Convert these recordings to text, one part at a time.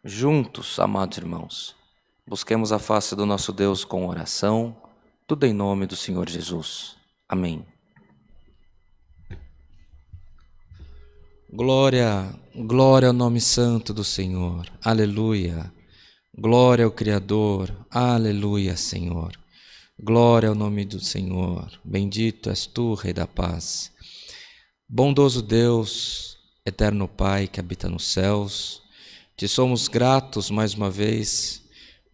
Juntos, amados irmãos, busquemos a face do nosso Deus com oração, tudo em nome do Senhor Jesus. Amém. Glória, glória ao nome santo do Senhor. Aleluia. Glória ao Criador. Aleluia, Senhor. Glória ao nome do Senhor. Bendito és tu, Rei da paz. Bondoso Deus, eterno Pai que habita nos céus, te somos gratos mais uma vez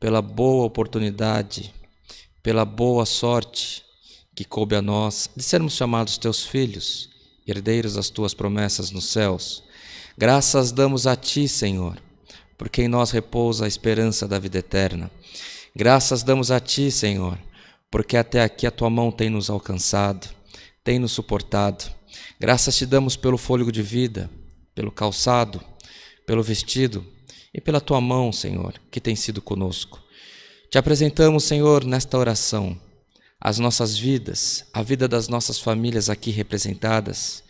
pela boa oportunidade, pela boa sorte que coube a nós de sermos chamados teus filhos, herdeiros das tuas promessas nos céus. Graças damos a ti, Senhor, porque em nós repousa a esperança da vida eterna. Graças damos a ti, Senhor, porque até aqui a tua mão tem nos alcançado, tem nos suportado. Graças te damos pelo fôlego de vida, pelo calçado, pelo vestido e pela tua mão, Senhor, que tem sido conosco. Te apresentamos, Senhor, nesta oração, as nossas vidas, a vida das nossas famílias aqui representadas,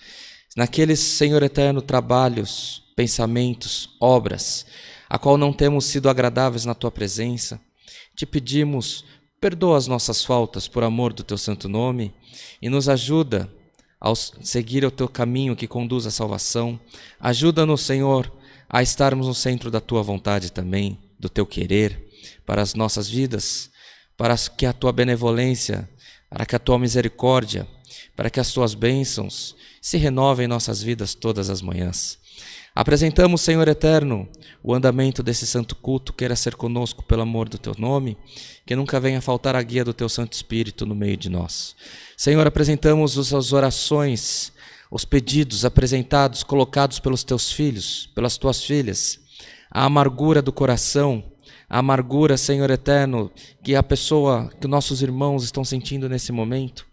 naqueles, Senhor eterno, trabalhos, pensamentos, obras, a qual não temos sido agradáveis na tua presença. Te pedimos, perdoa as nossas faltas por amor do teu santo nome e nos ajuda ao seguir o teu caminho que conduz à salvação. Ajuda-nos, Senhor, a estarmos no centro da tua vontade também, do teu querer, para as nossas vidas, para que a tua benevolência, para que a tua misericórdia, para que as tuas bênçãos se renovem em nossas vidas todas as manhãs. Apresentamos, Senhor eterno, o andamento desse santo culto, queira ser conosco pelo amor do teu nome, que nunca venha faltar a guia do teu Santo Espírito no meio de nós. Senhor, apresentamos as orações, os pedidos apresentados, colocados pelos teus filhos, pelas tuas filhas, a amargura do coração, a amargura, Senhor eterno, que a pessoa, que nossos irmãos estão sentindo nesse momento.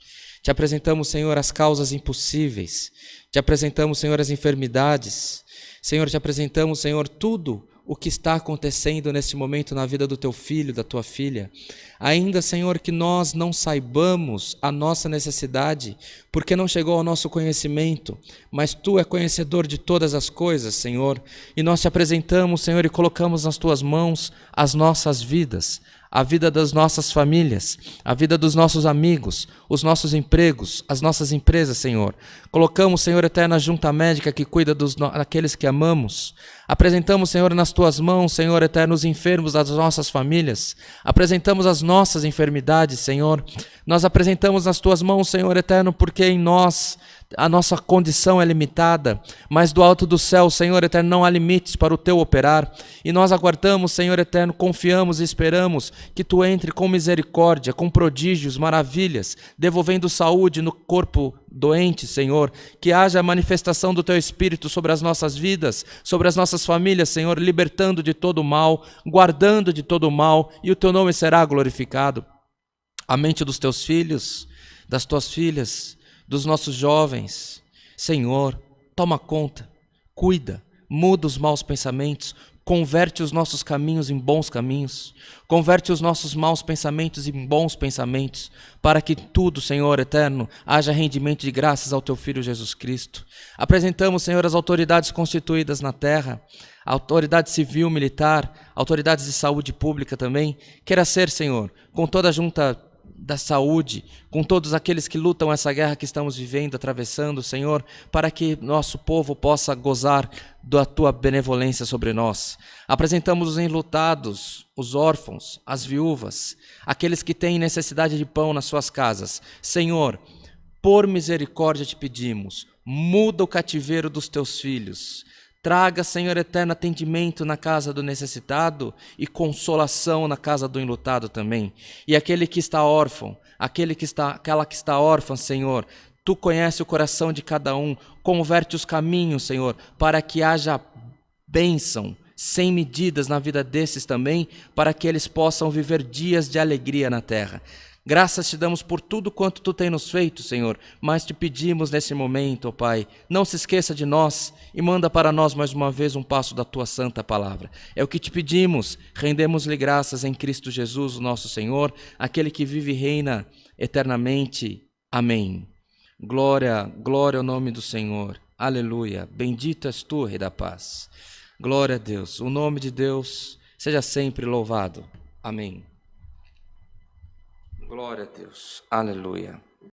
Te apresentamos, Senhor, as causas impossíveis, te apresentamos, Senhor, as enfermidades, Senhor, te apresentamos, Senhor, tudo o que está acontecendo neste momento na vida do teu filho, da tua filha. Ainda, Senhor, que nós não saibamos a nossa necessidade, porque não chegou ao nosso conhecimento, mas tu é conhecedor de todas as coisas, Senhor, e nós te apresentamos, Senhor, e colocamos nas tuas mãos as nossas vidas, a vida das nossas famílias, a vida dos nossos amigos, os nossos empregos, as nossas empresas, Senhor. Colocamos, Senhor eterno, a junta médica que cuida daqueles que amamos. Apresentamos, Senhor, nas tuas mãos, Senhor eterno, os enfermos das nossas famílias. Apresentamos as nossas enfermidades, Senhor. Nós apresentamos nas tuas mãos, Senhor eterno, porque em nós a nossa condição é limitada, mas do alto do céu, Senhor eterno, não há limites para o teu operar. E nós aguardamos, Senhor eterno, confiamos e esperamos que tu entre com misericórdia, com prodígios, maravilhas, devolvendo saúde no corpo doente, Senhor, que haja a manifestação do teu Espírito sobre as nossas vidas, sobre as nossas famílias, Senhor, libertando de todo o mal, guardando de todo o mal, e o teu nome será glorificado. A mente dos teus filhos, das tuas filhas, dos nossos jovens, Senhor, toma conta, cuida, muda os maus pensamentos, converte os nossos caminhos em bons caminhos, converte os nossos maus pensamentos em bons pensamentos, para que tudo, Senhor eterno, haja rendimento de graças ao teu Filho Jesus Cristo. Apresentamos, Senhor, as autoridades constituídas na terra, a autoridade civil, militar, autoridades de saúde pública também, queira ser, Senhor, com toda a junta da saúde, com todos aqueles que lutam essa guerra que estamos vivendo, atravessando, Senhor, para que nosso povo possa gozar da tua benevolência sobre nós. Apresentamos os enlutados, os órfãos, as viúvas, aqueles que têm necessidade de pão nas suas casas. Senhor, por misericórdia te pedimos, muda o cativeiro dos teus filhos. Traga, Senhor eterno, atendimento na casa do necessitado e consolação na casa do enlutado também. E aquele que está órfão, aquela que está órfã, Senhor, tu conheces o coração de cada um, converte os caminhos, Senhor, para que haja bênção sem medidas na vida desses também, para que eles possam viver dias de alegria na terra. Graças te damos por tudo quanto tu tens nos feito, Senhor, mas te pedimos nesse momento, ó Pai, não se esqueça de nós e manda para nós mais uma vez um passo da tua santa palavra. É o que te pedimos, rendemos-lhe graças em Cristo Jesus, o nosso Senhor, aquele que vive e reina eternamente. Amém. Glória, glória ao nome do Senhor. Aleluia. Bendito és tu, Rei da paz. Glória a Deus. O nome de Deus seja sempre louvado. Amém. Glória a Deus. Aleluia.